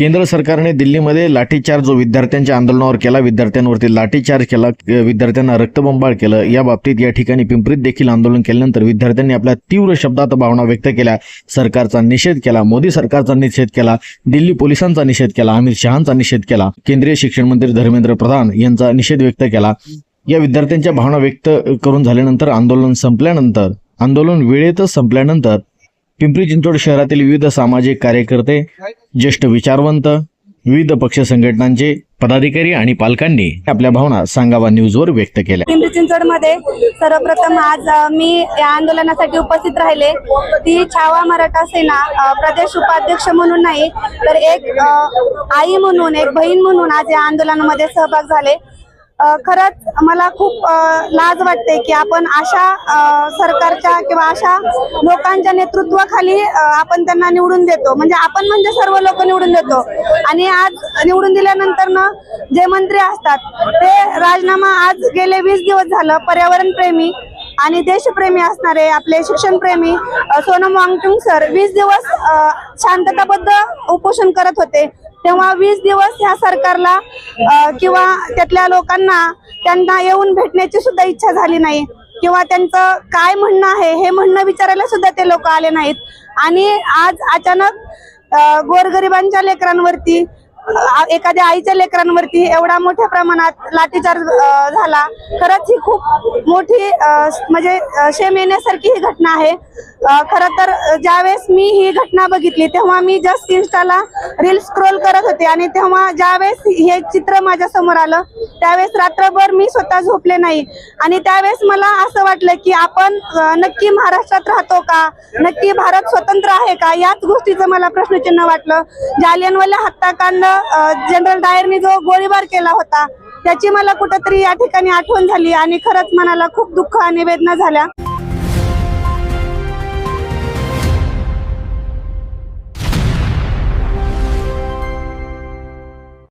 केंद्र सरकारने दिल्लीमध्ये लाठीचार्ज जो विद्यार्थ्यांच्या आंदोलनावर केला, विद्यार्थ्यांवरती लाठीचार्ज केला, विद्यार्थ्यांना रक्तबंबाळ केलं, या बाबतीत या ठिकाणी पिंपरीत देखील आंदोलन केल्यानंतर विद्यार्थ्यांनी आपल्या तीव्र शब्दात भावना व्यक्त केल्या, सरकारचा निषेध केला, मोदी सरकारचा निषेध केला, दिल्ली पोलिसांचा निषेध केला, अमित शहांचा निषेध केला, केंद्रीय शिक्षण मंत्री धर्मेंद्र प्रधान यांचा निषेध व्यक्त केला। या विद्यार्थ्यांच्या भावना व्यक्त करून झाल्यानंतर आंदोलन वेळेतच संपल्यानंतर पिंपरी चिंचवड शहरातील विविध सामाजिक कार्यकर्ते, ज्येष्ठ विचारवंत, विविध पक्ष संघटनांचे पदाधिकारी आणि पालकांनी आपल्या भावना सांगावा न्यूजवर व्यक्त केल्या। पिंपरी चिंचवडमध्ये सर्वप्रथम आज मी या आंदोलनासाठी उपस्थित राहिले। ती छावा मराठा सेना प्रदेश उपाध्यक्ष म्हणून नाही तर एक आई म्हणून, एक बहीण म्हणून आज या आंदोलनामध्ये सहभाग झाले। खरंच मला खूप लाज वाटते की आपण अशा सरकारच्या किंवा अशा लोकांच्या नेतृत्वाखाली आपण त्यांना निवडून देतो, म्हणजे सर्व लोक निवडून देतो आणि आज निवडून दिल्यानंतर ना जे मंत्री असतात ते राजीनामा आज गेले 20 दिवस झालं पर्यावरण प्रेमी आणि देशप्रेमी असणारे आपले शिक्षणप्रेमी सोनम वांगचुक सर 20 दिवस शांतताबद्ध उपोषण करत होते। तेव्हा 20 दिवस ह्या सरकारला किंवा त्यातल्या लोकांना त्यांना येऊन भेटण्याची सुद्धा इच्छा झाली नाही किंवा त्यांचं काय म्हणणं आहे हे म्हणणं विचारायला सुद्धा ते लोक आले नाहीत। आणि आज अचानक गोरगरिबांच्या लेकरांवरती, एखाद्या आईच्या लेकरांवरती एवढा मोठ्या प्रमाणात लाठीचार्ज झाला। खरंच ही खूप मोठी म्हणजे शेम येण्यासारखी ही घटना आहे। खरं तर ज्यावेळेस मी ही घटना बघितली तेव्हा मी जस्ट इन्स्टाला रील स्क्रोल करत होते आणि तेव्हा ज्यावेळेस हे चित्र माझ्या समोर आलं त्यावेळेस रात्रभर मी स्वतः झोपले नाही आणि त्यावेळेस मला असं वाटलं की आपण नक्की महाराष्ट्रात राहतो का, नक्की भारत स्वतंत्र आहे का, याच गोष्टीचं मला प्रश्नचिन्ह वाटलं। जालियनवाला हत्याकांड, जनरल डायरने जो गोळीबार केला होता त्याची मला कुठेतरी या ठिकाणी आठवण झाली आणि खरंच मनाला खूप दुःख आणि वेदना झाल्या।